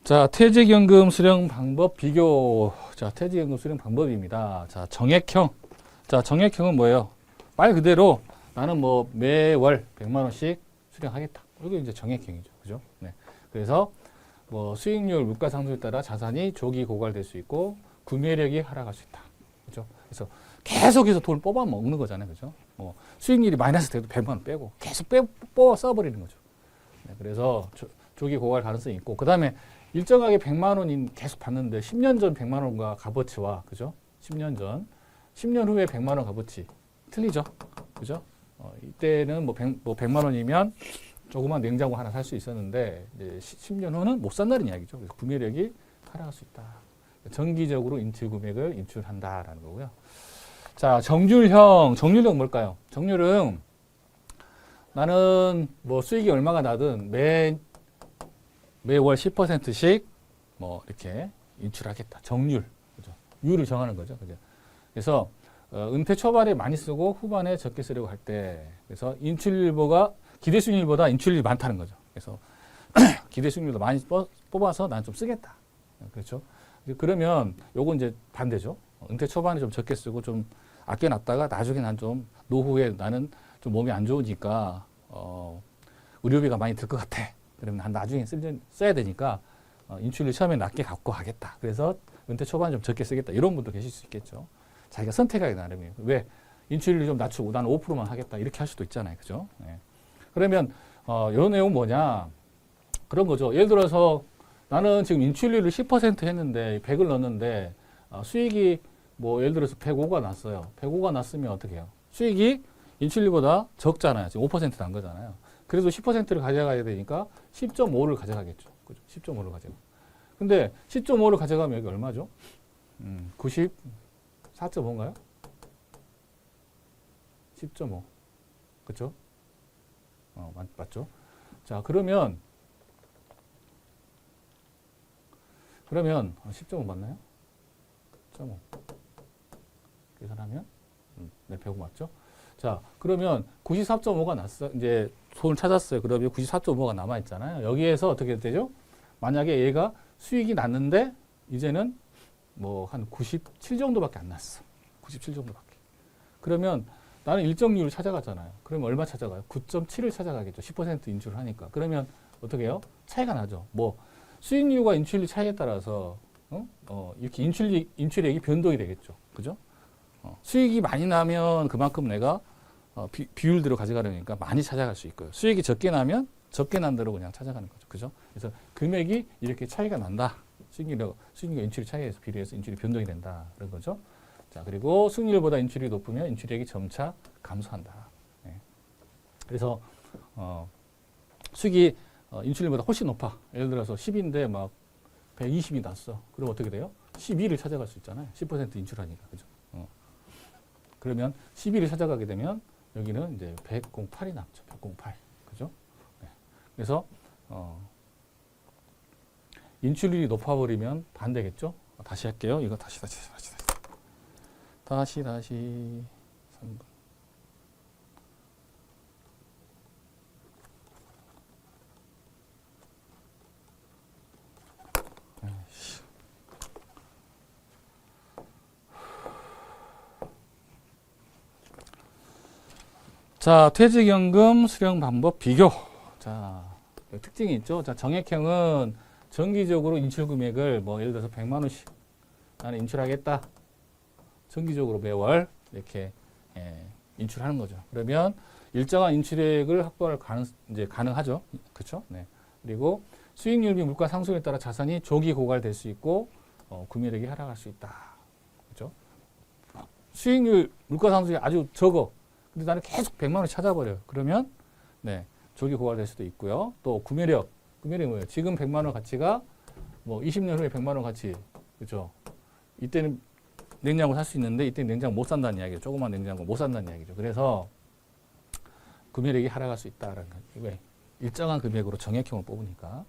자, 퇴직연금 수령 방법 비교. 자, 퇴직연금 수령 방법입니다. 자, 정액형. 자, 정액형은 뭐예요? 말 그대로 나는 뭐 매월 100만 원씩 수령하겠다. 이게 이제 정액형이죠. 그죠? 네. 그래서 뭐 수익률, 물가 상승에 따라 자산이 조기 고갈될 수 있고 구매력이 하락할 수 있다. 그죠? 그래서 계속해서 돈을 뽑아 먹는 거잖아요. 그죠? 뭐 수익률이 마이너스 돼도 100만 원 빼고 계속 뽑아 써버리는 거죠. 네. 그래서 조기 고갈 가능성이 있고, 그 다음에 일정하게 100만 원인 계속 받는데 10년 전 100만 원과 값어치와, 그죠? 10년 전, 10년 후에 100만 원 값어치 틀리죠? 그죠? 이때는 뭐 100만 원이면 조그만 냉장고 하나 살 수 있었는데 이제 10년 후는 못 산다는 이야기죠. 그래서 구매력이 하락할 수 있다. 정기적으로 인출 금액을 인출한다라는 거고요. 자, 정률형 뭘까요? 정률은 나는 뭐 수익이 얼마가 나든 매월 10%씩 뭐 이렇게 인출하겠다. 정률. 그죠? 율을 정하는 거죠. 그죠? 그래서 은퇴 초반에 많이 쓰고 후반에 적게 쓰려고 할 때, 그래서 인출일보가 기대 수익률보다 인출률이 많다는 거죠. 그래서 기대 수익률도 많이 뽑아서 난 좀 쓰겠다. 그렇죠? 그러면 요건 이제 반대죠. 은퇴 초반에 좀 적게 쓰고 좀 아껴놨다가 나중에 난 좀 노후에 나는 좀 몸이 안 좋으니까 의료비가 많이 들 것 같아. 그러면 한 나중에 써야 되니까 인출률 처음에 낮게 갖고 가겠다. 그래서 은퇴 초반에 좀 적게 쓰겠다. 이런 분도 계실 수 있겠죠. 자기가 선택하기 나름이에요. 왜? 인출률 좀 낮추고 나는 5%만 하겠다. 이렇게 할 수도 있잖아요. 그죠? 네. 그러면 이런 내용은 뭐냐? 그런 거죠. 예를 들어서 나는 지금 인출률을 10% 했는데 100을 넣었는데 수익이 뭐 예를 들어서 105가 났어요. 105가 났으면 어떻게 해요? 수익이 인출률보다 적잖아요. 지금 5%난 거잖아요. 그래도 10%를 가져가야 되니까 10.5를 가져가겠죠. 그죠? 10.5를 가져가. 근데 10.5를 가져가면 여기 얼마죠? 94.5인가요? 10.5. 그쵸? 맞죠? 자, 그러면 10.5 맞나요? 10.5. 계산하면 네, 105 맞죠? 자, 그러면 94.5가 났어. 이제 돈을 찾았어요. 그러면 94.5가 남아 있잖아요. 여기에서 어떻게 되죠? 만약에 얘가 수익이 났는데 이제는 뭐 한 97 정도밖에 안 났어. 97 정도밖에. 그러면 나는 일정률을 찾아갔잖아요. 그러면 얼마 찾아가요? 9.7을 찾아가겠죠. 10% 인출을 하니까. 그러면 어떻게 해요? 차이가 나죠. 뭐 수익률과 인출률 차이에 따라서 이렇게 인출액이 변동이 되겠죠. 그죠? 수익이 많이 나면 그만큼 내가 비율대로 가져가려니까 많이 찾아갈 수 있고요. 수익이 적게 나면 적게 난 대로 그냥 찾아가는 거죠. 그죠? 그래서 금액이 이렇게 차이가 난다. 수익률과 인출의 차이에서 비례해서 인출이 변동이 된다. 그런 거죠. 자, 그리고 수익률보다 인출이 높으면 인출액이 점차 감소한다. 네. 그래서 수익이 인출률보다 훨씬 높아. 예를 들어서 10인데 막 120이 났어. 그럼 어떻게 돼요? 12를 찾아갈 수 있잖아요. 10% 인출하니까. 그죠? 그러면 12를 찾아가게 되면 여기는 이제 108이 남죠. 108. 그죠? 네. 그래서 인출률이 높아버리면 반대겠죠? 다시 할게요. 이거 다시. 3분. 자, 퇴직연금 수령 방법 비교. 자, 특징이 있죠. 자, 정액형은 정기적으로 인출 금액을 뭐 예를 들어서 100만 원씩 나는 인출하겠다. 정기적으로 매월 이렇게 인출하는 거죠. 그러면 일정한 인출액을 확보할 가능하죠. 그렇죠? 네. 그리고 수익률 및 물가 상승에 따라 자산이 조기 고갈될 수 있고 구매력이 하락할 수 있다. 그렇죠? 수익률, 물가 상승이 아주 적어. 근데 나는 계속 100만 원 찾아버려요. 그러면 네, 조기 고갈될 수도 있고요. 또 구매력이 뭐예요? 지금 100만 원 가치가 뭐 20년 후에 100만 원 가치, 그렇죠? 이때는 냉장고 살 수 있는데 이때는 냉장고 못 산다는 이야기죠. 조그만 냉장고 못 산다는 이야기죠. 그래서 구매력이 하락할 수 있다라는 거예요. 왜? 일정한 금액으로 정액형을 뽑으니까.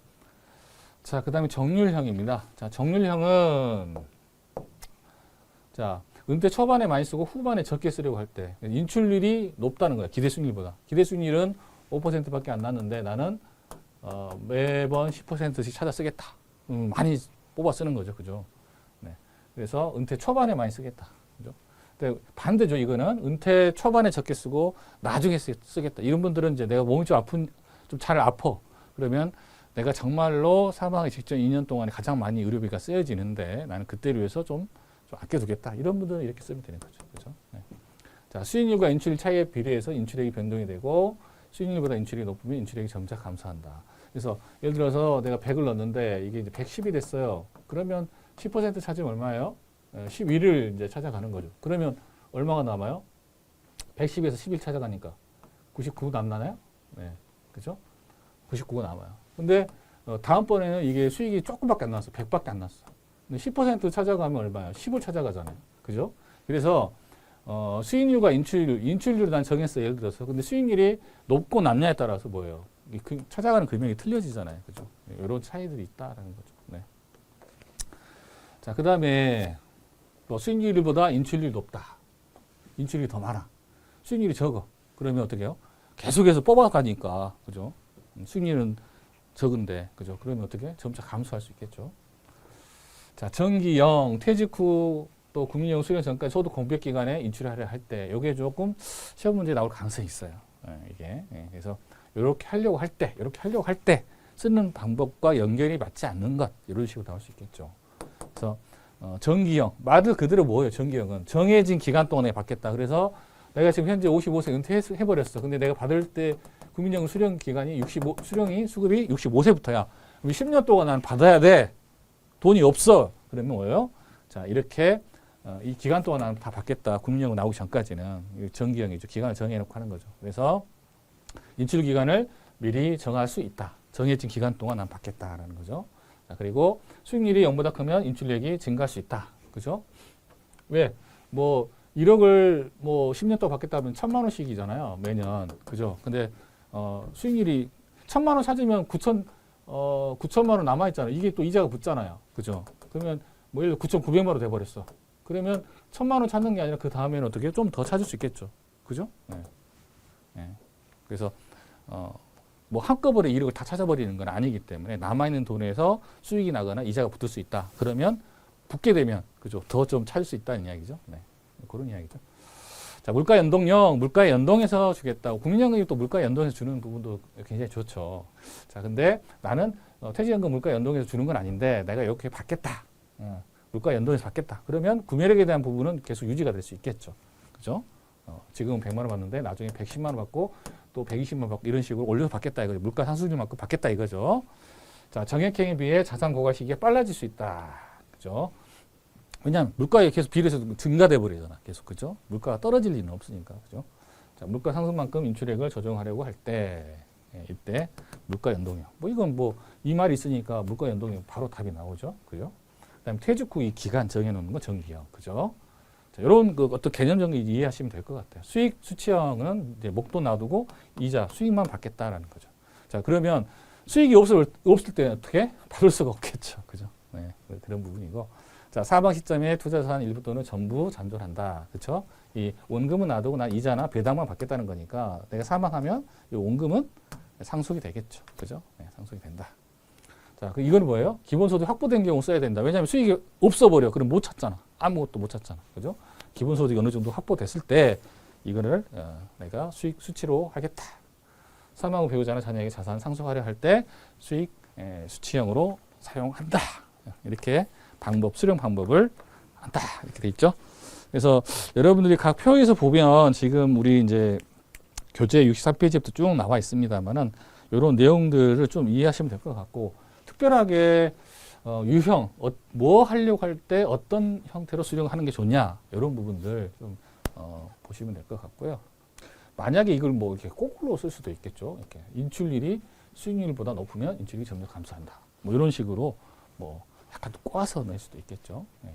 자, 그 다음에 정률형입니다. 자, 정률형은 자, 은퇴 초반에 많이 쓰고 후반에 적게 쓰려고 할 때 인출률이 높다는 거야. 기대 수익률보다. 기대 수익률은 5%밖에 안 났는데 나는 매번 10%씩 찾아 쓰겠다. 많이 뽑아 쓰는 거죠. 그죠? 네. 그래서 은퇴 초반에 많이 쓰겠다. 그죠? 근데 반대죠. 이거는 은퇴 초반에 적게 쓰고 나중에 쓰겠다. 이런 분들은 이제 내가 몸이 좀 잘 아파. 그러면 내가 정말로 사망하기 직전 2년 동안에 가장 많이 의료비가 쓰여지는데 나는 그때를 위해서 좀 아껴두겠다. 이런 분들은 이렇게 쓰면 되는 거죠. 그죠? 네. 자, 수익률과 인출률 차이에 비례해서 인출액이 변동이 되고 수익률보다 인출액이 높으면 인출액이 점차 감소한다. 그래서 예를 들어서 내가 100을 넣었는데 이게 이제 110이 됐어요. 그러면 10% 찾으면 얼마예요? 12를 이제 찾아가는 거죠. 그러면 얼마가 남아요? 110에서 11 찾아가니까 99 남나요? 네. 그죠? 99가 남아요. 근데 다음번에는 이게 수익이 조금밖에 안 났어. 100밖에 안 났어. 근데 10% 찾아가면 얼마예요? 10을 찾아가잖아요. 그죠? 그래서 수익률과 인출률을 난 정했어요. 예를 들어서. 근데 수익률이 높고 낮냐에 따라서 뭐예요? 찾아가는 금액이 틀려지잖아요. 그죠? 이런 차이들이 있다라는 거죠. 네. 자, 그 다음에 수익률보다 인출률이 높다. 인출률이 더 많아. 수익률이 적어. 그러면 어떻게 해요? 계속해서 뽑아가니까, 그죠? 수익률은 적은데, 그죠? 그러면 어떻게? 점차 감소할 수 있겠죠. 자, 정기형, 퇴직 후 또 국민연금 수령 전까지 소득 공백 기간에 인출하려 할 때, 요게 조금 시험 문제에 나올 가능성이 있어요. 이게. 그래서 이렇게 하려고 할 때 쓰는 방법과 연결이 맞지 않는 것, 이런 식으로 나올 수 있겠죠. 그래서 정기형, 말 그대로 뭐예요? 정기형은 정해진 기간 동안에 받겠다. 그래서 내가 지금 현재 55세 은퇴해버렸어. 근데 내가 받을 때 국민연금 수령 기간이 수급이 65세부터야. 그럼 10년 동안 난 받아야 돼. 돈이 없어. 그러면 뭐예요? 자, 이렇게 이 기간 동안 나는 다 받겠다. 국민연금 나오기 전까지는 정기형이죠. 기간을 정해놓고 하는 거죠. 그래서 인출 기간을 미리 정할 수 있다. 정해진 기간 동안 난 받겠다라는 거죠. 자, 그리고 수익률이 0보다 크면 인출액이 증가할 수 있다. 그죠? 왜? 1억을 10년 동안 받겠다면 1,000만 원씩이잖아요. 매년. 그죠? 근데 수익률이 1,000만 원 찾으면 9천만 원 남아있잖아요. 이게 또 이자가 붙잖아요. 그죠? 그러면 예를 들어 9,900만 원 돼버렸어. 그러면 1,000만 원 찾는 게 아니라 그 다음에는 어떻게 좀 더 찾을 수 있겠죠. 그죠? 네. 네. 그래서 한꺼번에 1억을 다 찾아버리는 건 아니기 때문에 남아있는 돈에서 수익이 나거나 이자가 붙을 수 있다. 그러면 붙게 되면 그죠? 더 좀 찾을 수 있다는 이야기죠. 네. 그런 이야기죠. 자, 물가 연동형, 물가에 연동해서 주겠다고. 국민연금이 또 물가에 연동해서 주는 부분도 굉장히 좋죠. 자, 근데 나는 퇴직연금 물가에 연동해서 주는 건 아닌데 내가 이렇게 받겠다. 물가 연동해서 받겠다. 그러면 구매력에 대한 부분은 계속 유지가 될 수 있겠죠. 그죠? 지금은 100만 원 받는데 나중에 110만 원 받고 또 120만 원 받고 이런 식으로 올려서 받겠다 이거죠. 물가 상승률만큼 받겠다 이거죠. 자, 정액행에 비해 자산 고갈 시기가 빨라질 수 있다. 그죠? 왜냐하면 물가에 계속 비례해서 증가돼 버리잖아. 계속. 그죠? 물가가 떨어질 리는 없으니까. 그죠? 자, 물가 상승만큼 인출액을 조정하려고 할 때, 이때 물가 연동형. 이건 이 말이 있으니까 물가 연동형 바로 답이 나오죠. 그죠? 그다음에 퇴직 후 이 기간 정해놓는 건 정기형. 그죠? 자, 이런 어떤 개념적인 이해하시면 될 것 같아요. 수익 수치형은 이제 목돈 놔두고 이자 수익만 받겠다라는 거죠. 자, 그러면 수익이 없을 때 어떻게? 받을 수가 없겠죠. 그죠? 네, 그런 부분이고. 자, 사망 시점에 투자자산 일부 또는 전부 잔존한다. 그렇죠? 이 원금은 놔두고 난 이자나 배당만 받겠다는 거니까 내가 사망하면 이 원금은 상속이 되겠죠. 그죠? 네, 상속이 된다. 자, 이거는 뭐예요? 기본소득 확보된 경우 써야 된다. 왜냐하면 수익이 없어버려. 그럼 못 찾잖아. 아무것도 못 찾잖아. 그죠? 기본소득이 어느 정도 확보됐을 때 이거를 내가 수익 수치로 하겠다. 사망 후 배우자나 자녀에게 자산 상속하려 할 때 수익 수치형으로 사용한다. 이렇게 수령 방법을 한다. 이렇게 돼 있죠. 그래서 여러분들이 각 표에서 보면 지금 우리 이제 교재 63페이지부터 쭉 나와 있습니다만은 이런 내용들을 좀 이해하시면 될 것 같고, 특별하게 유형, 뭐 하려고 할 때 어떤 형태로 수령하는 게 좋냐, 이런 부분들 좀 보시면 될 것 같고요. 만약에 이걸 이렇게 거꾸로 쓸 수도 있겠죠. 이렇게 인출률이 수익률보다 높으면 인출이 점점 감소한다. 이런 식으로 약간 꼬아서 낼 수도 있겠죠. 네.